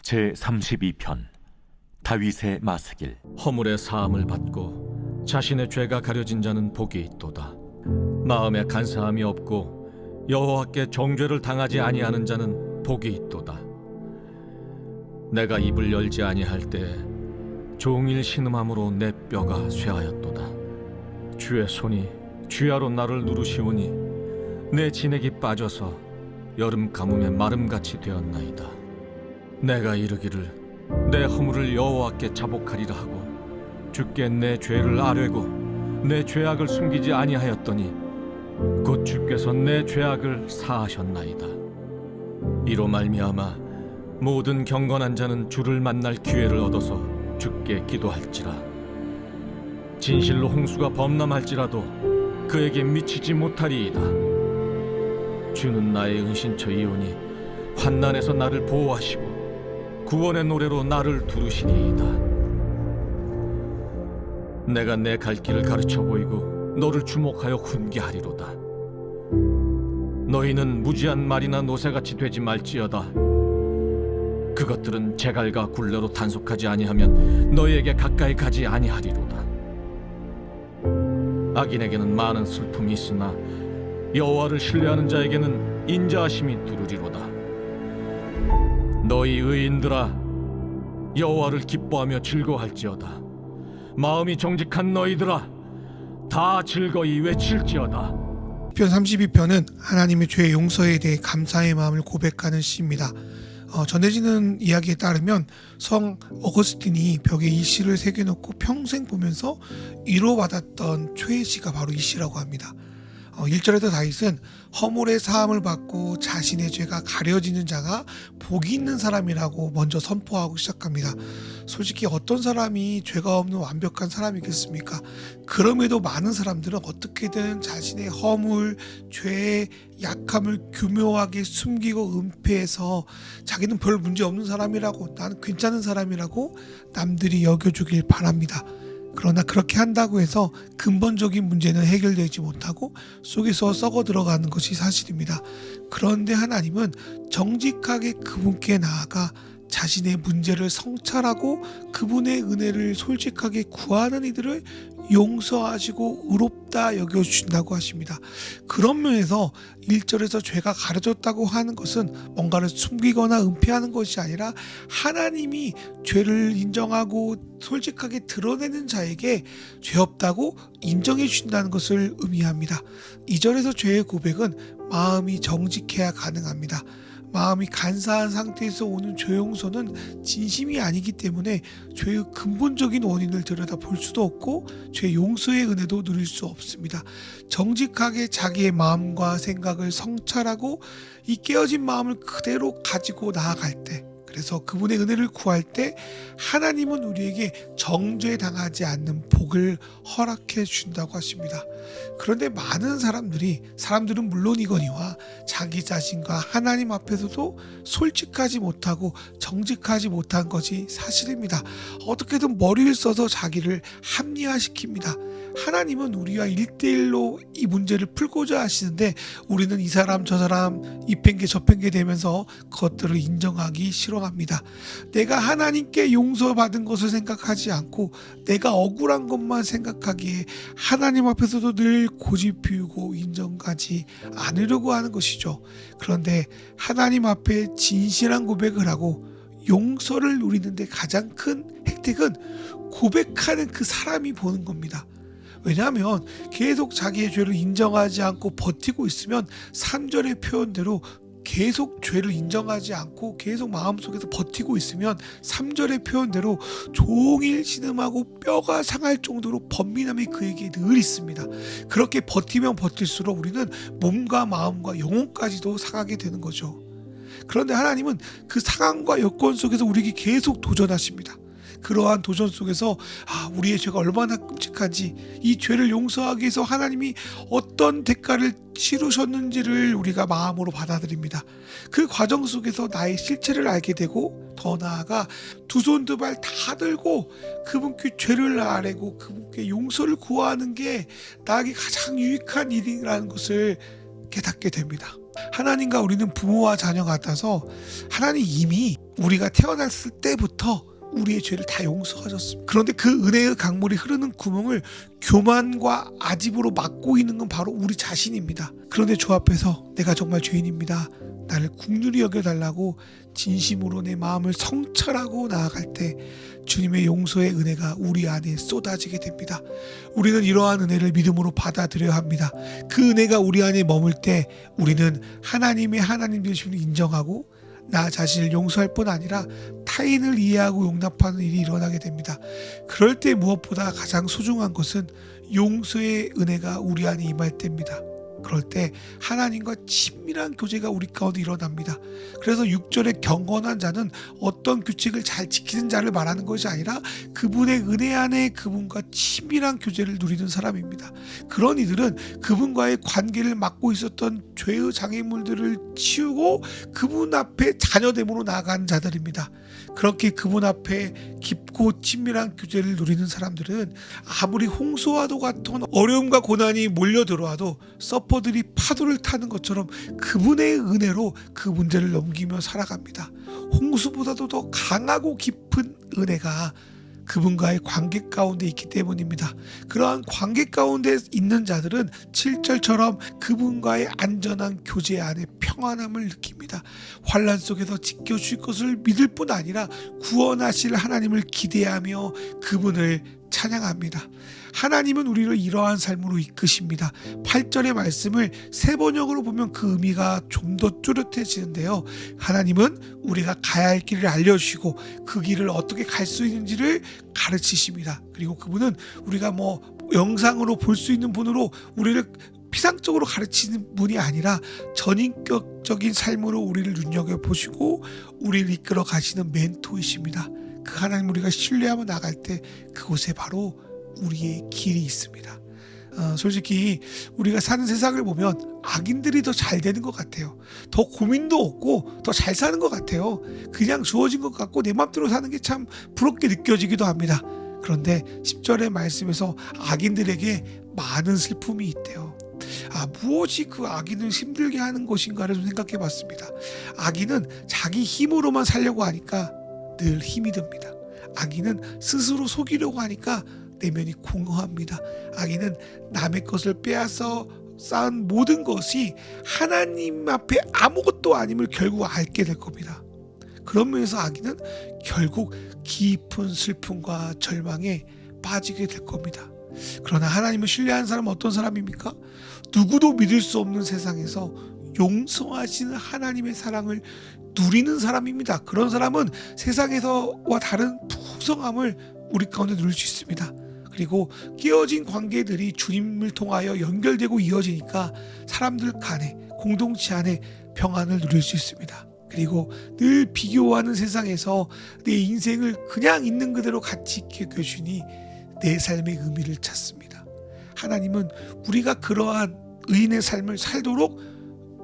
제32편 다윗의 마스길. 허물의 사함을 받고 자신의 죄가 가려진 자는 복이 있도다. 마음에 간사함이 없고 여호와께 정죄를 당하지 아니하는 자는 복이 있도다. 내가 입을 열지 아니할 때 종일 신음함으로 내 뼈가 쇠하였도다. 주의 손이 쥐하로 나를 누르시오니 내 진액이 빠져서 여름 가뭄에 마름같이 되었나이다. 내가 이르기를 내 허물을 여호와께 자복하리라 하고 주께 내 죄를 아뢰고 내 죄악을 숨기지 아니하였더니 곧 주께서 내 죄악을 사하셨나이다. 이로 말미암아 모든 경건한 자는 주를 만날 기회를 얻어서 주께 기도할지라. 진실로 홍수가 범람할지라도 그에게 미치지 못하리이다. 주는 나의 은신처이오니 환난에서 나를 보호하시고 구원의 노래로 나를 두르시리이다. 내가 내 갈 길을 가르쳐 보이고 너를 주목하여 훈계하리로다. 너희는 무지한 말이나 노새같이 되지 말지어다. 그것들은 제갈과 굴레로 단속하지 아니하면 너희에게 가까이 가지 아니하리로다. 악인에게는 많은 슬픔이 있으나 여호와를 신뢰하는 자에게는 인자하심이 두루리로다. 너희 의인들아, 여호와를 기뻐하며 즐거워할지어다. 마음이 정직한 너희들아, 다 즐거이 외칠지어다. 편 32편은 하나님의 죄의 용서에 대해 감사의 마음을 고백하는 시입니다. 전해지는 이야기에 따르면 성 어거스틴이 벽에 이 시를 새겨놓고 평생 보면서 위로받았던 최애 시가 바로 이 시라고 합니다. 1절에서 다윗은 허물의 사함을 받고 자신의 죄가 가려지는 자가 복이 있는 사람이라고 먼저 선포하고 시작합니다. 솔직히 어떤 사람이 죄가 없는 완벽한 사람이겠습니까? 그럼에도 많은 사람들은 어떻게든 자신의 허물, 죄의 약함을 교묘하게 숨기고 은폐해서 자기는 별 문제 없는 사람이라고, 나는 괜찮은 사람이라고 남들이 여겨주길 바랍니다. 그러나 그렇게 한다고 해서 근본적인 문제는 해결되지 못하고 속에서 썩어 들어가는 것이 사실입니다. 그런데 하나님은 정직하게 그분께 나아가 자신의 문제를 성찰하고 그분의 은혜를 솔직하게 구하는 이들을 용서하시고 의롭다 여겨주신다고 하십니다. 그런 면에서 1절에서 죄가 가려졌다고 하는 것은 뭔가를 숨기거나 은폐하는 것이 아니라 하나님이 죄를 인정하고 솔직하게 드러내는 자에게 죄 없다고 인정해 주신다는 것을 의미합니다. 2절에서 죄의 고백은 마음이 정직해야 가능합니다. 마음이 간사한 상태에서 오는 죄 용서는 진심이 아니기 때문에 죄의 근본적인 원인을 들여다볼 수도 없고 죄 용서의 은혜도 누릴 수 없습니다. 정직하게 자기의 마음과 생각을 성찰하고 이 깨어진 마음을 그대로 가지고 나아갈 때, 그래서 그분의 은혜를 구할 때 하나님은 우리에게 정죄당하지 않는 복을 허락해 준다고 하십니다. 그런데 많은 사람들은 물론이거니와 자기 자신과 하나님 앞에서도 솔직하지 못하고 정직하지 못한 것이 사실입니다. 어떻게든 머리를 써서 자기를 합리화시킵니다. 하나님은 우리와 1대1로 이 문제를 풀고자 하시는데 우리는 이 사람 저 사람 이 핑계 저 핑계 대면서 그것들을 인정하기 싫어합니다. 내가 하나님께 용서받은 것을 생각하지 않고 내가 억울한 것만 생각하기에 하나님 앞에서도 늘 고집 피우고 인정하지 않으려고 하는 것이죠. 그런데 하나님 앞에 진실한 고백을 하고 용서를 누리는데 가장 큰 혜택은 고백하는 그 사람이 보는 겁니다. 왜냐하면 계속 자기의 죄를 인정하지 않고 버티고 있으면 3절의 표현대로 계속 죄를 인정하지 않고 계속 마음속에서 버티고 있으면 3절의 표현대로 종일 신음하고 뼈가 상할 정도로 번민함이 그에게 늘 있습니다. 그렇게 버티면 버틸수록 우리는 몸과 마음과 영혼까지도 상하게 되는 거죠. 그런데 하나님은 그 상황과 여건 속에서 우리에게 계속 도전하십니다. 그러한 도전 속에서 우리의 죄가 얼마나 끔찍한지, 이 죄를 용서하기 위해서 하나님이 어떤 대가를 치르셨는지를 우리가 마음으로 받아들입니다. 그 과정 속에서 나의 실체를 알게 되고 더 나아가 두 손 두 발 다 들고 그분께 죄를 아뢰고 그분께 용서를 구하는 게 나에게 가장 유익한 일이라는 것을 깨닫게 됩니다. 하나님과 우리는 부모와 자녀 같아서 하나님 이미 우리가 태어났을 때부터 우리의 죄를 다 용서하셨습니다. 그런데 그 은혜의 강물이 흐르는 구멍을 교만과 아집으로 막고 있는 건 바로 우리 자신입니다. 그런데 주 앞에서 내가 정말 죄인입니다, 나를 긍휼히 여겨달라고 진심으로 내 마음을 성찰하고 나아갈 때 주님의 용서의 은혜가 우리 안에 쏟아지게 됩니다. 우리는 이러한 은혜를 믿음으로 받아들여야 합니다. 그 은혜가 우리 안에 머물 때 우리는 하나님의 하나님 되심을 인정하고 나 자신을 용서할 뿐 아니라 타인을 이해하고 용납하는 일이 일어나게 됩니다. 그럴 때 무엇보다 가장 소중한 것은 용서의 은혜가 우리 안에 임할 때입니다. 그럴 때 하나님과 친밀한 교제가 우리 가운데 일어납니다. 그래서 6절에 경건한 자는 어떤 규칙을 잘 지키는 자를 말하는 것이 아니라 그분의 은혜 안에 그분과 친밀한 교제를 누리는 사람입니다. 그런 이들은 그분과의 관계를 막고 있었던 죄의 장애물들을 치우고 그분 앞에 자녀됨으로 나아가는 자들입니다. 그렇게 그분 앞에 깊고 친밀한 교제를 누리는 사람들은 아무리 홍수와도 같은 어려움과 고난이 몰려들어와도 서퍼들이 파도를 타는 것처럼 그분의 은혜로 그 문제를 넘기며 살아갑니다. 홍수보다도 더 강하고 깊은 은혜가 그분과의 관계 가운데 있기 때문입니다. 그러한 관계 가운데 있는 자들은 7절처럼 그분과의 안전한 교제 안에 평안함을 느낍니다. 환난 속에서 지켜주실 것을 믿을 뿐 아니라 구원하실 하나님을 기대하며 그분을 찬양합니다. 하나님은 우리를 이러한 삶으로 이끄십니다. 8절의 말씀을 세 번역으로 보면 그 의미가 좀 더 뚜렷해지는데요. 하나님은 우리가 가야 할 길을 알려주시고 그 길을 어떻게 갈 수 있는지를 가르치십니다. 그리고 그분은 우리가 영상으로 볼 수 있는 분으로 우리를 피상적으로 가르치는 분이 아니라 전인격적인 삶으로 우리를 눈여겨보시고 우리를 이끌어 가시는 멘토이십니다. 그 하나님 우리가 신뢰하며 나갈 때 그곳에 바로 우리의 길이 있습니다. 솔직히 우리가 사는 세상을 보면 악인들이 더 잘 되는 것 같아요. 더 고민도 없고 더 잘 사는 것 같아요. 그냥 주어진 것 같고 내 맘대로 사는 게 참 부럽게 느껴지기도 합니다. 그런데 10절의 말씀에서 악인들에게 많은 슬픔이 있대요. 무엇이 그 악인을 힘들게 하는 것인가를 좀 생각해 봤습니다. 악인은 자기 힘으로만 살려고 하니까 늘 힘이 듭니다. 악인은 스스로 속이려고 하니까 내면이 공허합니다. 악인은 남의 것을 빼앗아 쌓은 모든 것이 하나님 앞에 아무것도 아님을 결국 알게 될 겁니다. 그런 면에서 악인은 결국 깊은 슬픔과 절망에 빠지게 될 겁니다. 그러나 하나님을 신뢰하는 사람은 어떤 사람입니까? 누구도 믿을 수 없는 세상에서 용서하시는 하나님의 사랑을 누리는 사람입니다. 그런 사람은 세상에서와 다른 풍성함을 우리 가운데 누릴 수 있습니다. 그리고 깨어진 관계들이 주님을 통하여 연결되고 이어지니까 사람들 간에 공동체 안에 평안을 누릴 수 있습니다. 그리고 늘 비교하는 세상에서 내 인생을 그냥 있는 그대로 가치 있게 여겨주니 내 삶의 의미를 찾습니다. 하나님은 우리가 그러한 의인의 삶을 살도록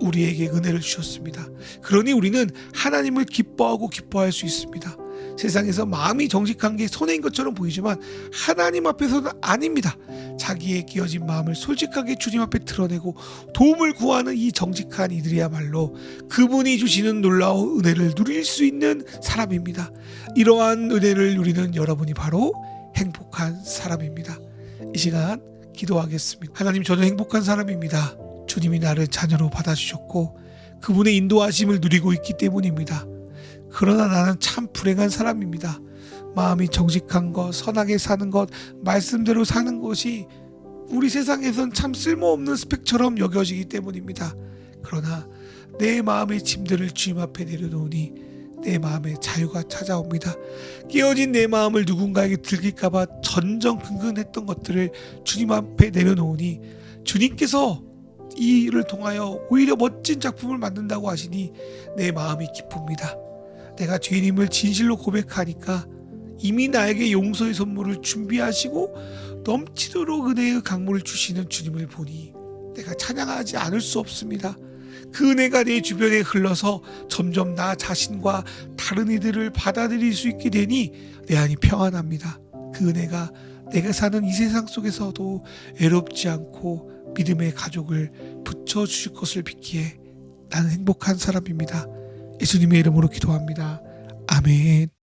우리에게 은혜를 주셨습니다. 그러니 우리는 하나님을 기뻐하고 기뻐할 수 있습니다. 세상에서 마음이 정직한 게 손해인 것처럼 보이지만 하나님 앞에서는 아닙니다. 자기의 끼어진 마음을 솔직하게 주님 앞에 드러내고 도움을 구하는 이 정직한 이들이야말로 그분이 주시는 놀라운 은혜를 누릴 수 있는 사람입니다. 이러한 은혜를 누리는 여러분이 바로 행복한 사람입니다. 이 시간 기도하겠습니다. 하나님, 저는 행복한 사람입니다. 주님이 나를 자녀로 받아주셨고 그분의 인도하심을 누리고 있기 때문입니다. 그러나 나는 참 불행한 사람입니다. 마음이 정직한 것, 선하게 사는 것, 말씀대로 사는 것이 우리 세상에선 참 쓸모없는 스펙처럼 여겨지기 때문입니다. 그러나 내 마음의 짐들을 주님 앞에 내려놓으니 내 마음에 자유가 찾아옵니다. 깨어진 내 마음을 누군가에게 들킬까봐 전전긍긍했던 것들을 주님 앞에 내려놓으니 주님께서 이 일을 통하여 오히려 멋진 작품을 만든다고 하시니 내 마음이 기쁩니다. 내가 죄인임을 진실로 고백하니까 이미 나에게 용서의 선물을 준비하시고 넘치도록 은혜의 강물을 주시는 주님을 보니 내가 찬양하지 않을 수 없습니다. 그 은혜가 내 주변에 흘러서 점점 나 자신과 다른 이들을 받아들일 수 있게 되니 내 안이 평안합니다. 그 은혜가 내가 사는 이 세상 속에서도 외롭지 않고 믿음의 가족을 붙여주실 것을 믿기에 나는 행복한 사람입니다. 예수님의 이름으로 기도합니다. 아멘.